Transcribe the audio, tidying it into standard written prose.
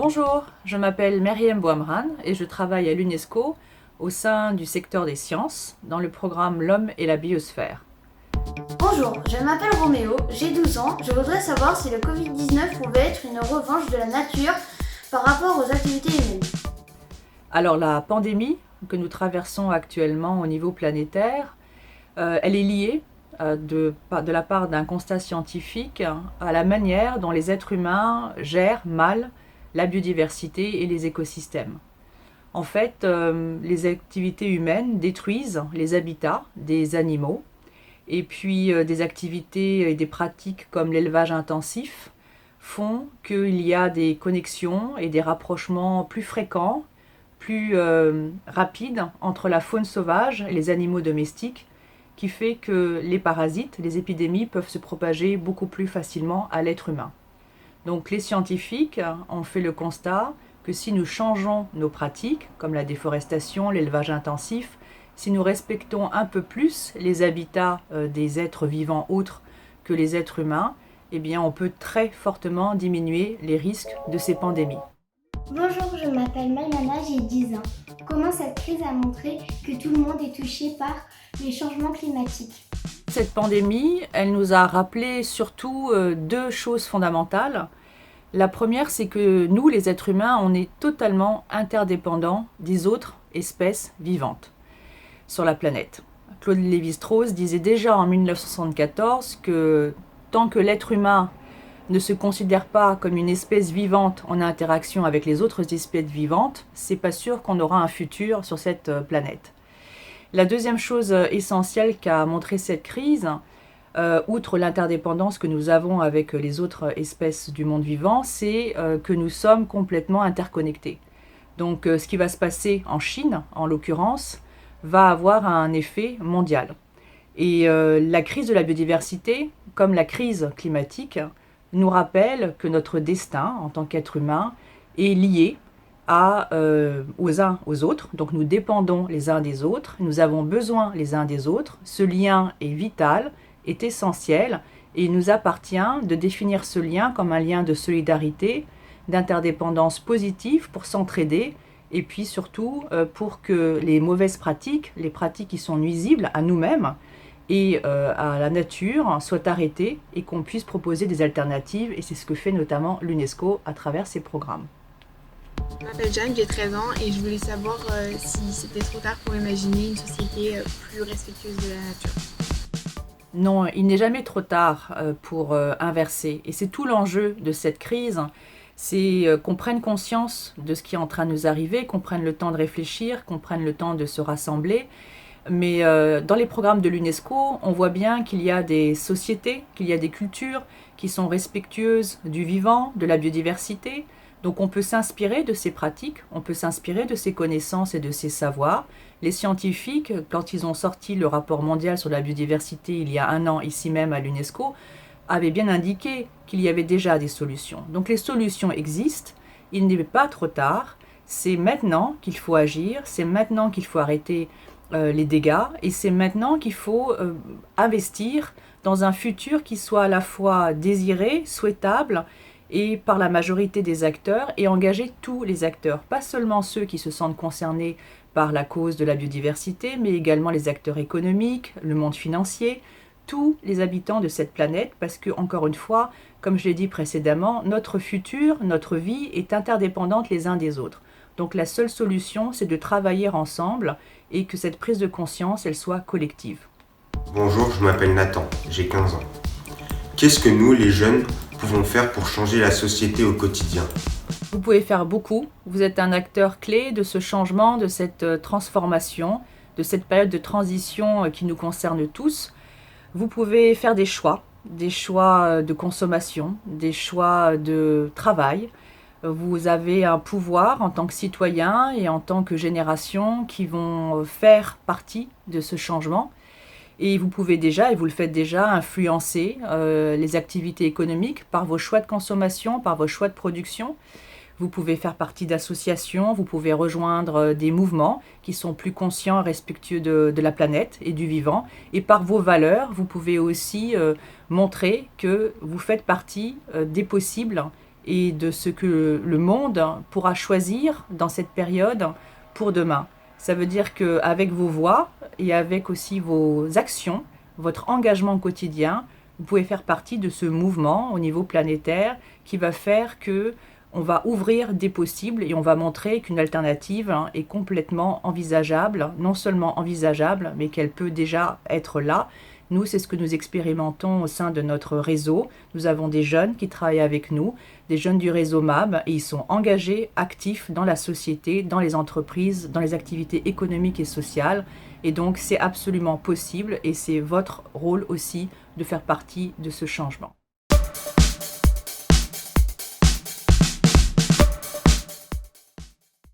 Bonjour, je m'appelle Meriem Bouamran et je travaille à l'UNESCO au sein du secteur des sciences dans le programme L'homme et la biosphère. Bonjour, je m'appelle Roméo, j'ai 12 ans. Je voudrais savoir si le Covid-19 pouvait être une revanche de la nature par rapport aux activités humaines. Alors la pandémie que nous traversons actuellement au niveau planétaire, elle est liée de la part d'un constat scientifique à la manière dont les êtres humains gèrent mal la biodiversité et les écosystèmes. En fait, les activités humaines détruisent les habitats des animaux et puis des activités et des pratiques comme l'élevage intensif font qu'il y a des connexions et des rapprochements plus fréquents, plus rapides entre la faune sauvage et les animaux domestiques, qui fait que les parasites, les épidémies peuvent se propager beaucoup plus facilement à l'être humain. Donc les scientifiques ont fait le constat que si nous changeons nos pratiques, comme la déforestation, l'élevage intensif, si nous respectons un peu plus les habitats des êtres vivants autres que les êtres humains, eh bien on peut très fortement diminuer les risques de ces pandémies. Bonjour, je m'appelle Maïmana, j'ai 10 ans. Comment cette crise a montré que tout le monde est touché par les changements climatiques? Cette pandémie, elle nous a rappelé surtout deux choses fondamentales. La première, c'est que nous, les êtres humains, on est totalement interdépendants des autres espèces vivantes sur la planète. Claude Lévi-Strauss disait déjà en 1974 que tant que l'être humain ne se considère pas comme une espèce vivante en interaction avec les autres espèces vivantes, c'est pas sûr qu'on aura un futur sur cette planète. La deuxième chose essentielle qu'a montré cette crise, outre l'interdépendance que nous avons avec les autres espèces du monde vivant, c'est que nous sommes complètement interconnectés. Donc ce qui va se passer en Chine, en l'occurrence, va avoir un effet mondial. Et la crise de la biodiversité, comme la crise climatique, nous rappelle que notre destin en tant qu'être humain est lié aux uns aux autres. Donc nous dépendons les uns des autres, nous avons besoin les uns des autres. Ce lien est vital, est essentiel, et il nous appartient de définir ce lien comme un lien de solidarité, d'interdépendance positive pour s'entraider, et puis surtout pour que les mauvaises pratiques, les pratiques qui sont nuisibles à nous-mêmes et à la nature, soient arrêtées et qu'on puisse proposer des alternatives, et c'est ce que fait notamment l'UNESCO à travers ses programmes. Je m'appelle Jeanne, j'ai 13 ans et je voulais savoir si c'était trop tard pour imaginer une société plus respectueuse de la nature. Non, il n'est jamais trop tard pour inverser. Et c'est tout l'enjeu de cette crise, c'est qu'on prenne conscience de ce qui est en train de nous arriver, qu'on prenne le temps de réfléchir, qu'on prenne le temps de se rassembler. Mais dans les programmes de l'UNESCO, on voit bien qu'il y a des sociétés, qu'il y a des cultures qui sont respectueuses du vivant, de la biodiversité. Donc on peut s'inspirer de ces pratiques, on peut s'inspirer de ces connaissances et de ces savoirs. Les scientifiques, quand ils ont sorti le rapport mondial sur la biodiversité il y a un an, ici même à l'UNESCO, avaient bien indiqué qu'il y avait déjà des solutions. Donc les solutions existent, il n'est pas trop tard, c'est maintenant qu'il faut agir, c'est maintenant qu'il faut arrêter les dégâts, et c'est maintenant qu'il faut investir dans un futur qui soit à la fois désiré, souhaitable, et par la majorité des acteurs, et engager tous les acteurs, pas seulement ceux qui se sentent concernés par la cause de la biodiversité, mais également les acteurs économiques, le monde financier, tous les habitants de cette planète, parce que, encore une fois, comme je l'ai dit précédemment, notre futur, notre vie est interdépendante les uns des autres. Donc la seule solution, c'est de travailler ensemble et que cette prise de conscience, elle soit collective. Bonjour, je m'appelle Nathan, j'ai 15 ans. Qu'est-ce que nous, les jeunes, pouvons faire pour changer la société au quotidien? Vous pouvez faire beaucoup. Vous êtes un acteur clé de ce changement, de cette transformation, de cette période de transition qui nous concerne tous. Vous pouvez faire des choix de consommation, des choix de travail. Vous avez un pouvoir en tant que citoyen et en tant que génération qui vont faire partie de ce changement. Et vous pouvez déjà, et vous le faites déjà, influencer les activités économiques par vos choix de consommation, par vos choix de production. Vous pouvez faire partie d'associations, vous pouvez rejoindre des mouvements qui sont plus conscients et respectueux de la planète et du vivant. Et par vos valeurs, vous pouvez aussi montrer que vous faites partie des possibles et de ce que le monde pourra choisir dans cette période pour demain. Ça veut dire qu'avec vos voix et avec aussi vos actions, votre engagement quotidien, vous pouvez faire partie de ce mouvement au niveau planétaire qui va faire que on va ouvrir des possibles et on va montrer qu'une alternative est complètement envisageable, non seulement envisageable, mais qu'elle peut déjà être là. Nous, c'est ce que nous expérimentons au sein de notre réseau. Nous avons des jeunes qui travaillent avec nous, des jeunes du réseau MAB, et ils sont engagés, actifs dans la société, dans les entreprises, dans les activités économiques et sociales. Et donc, c'est absolument possible et c'est votre rôle aussi de faire partie de ce changement.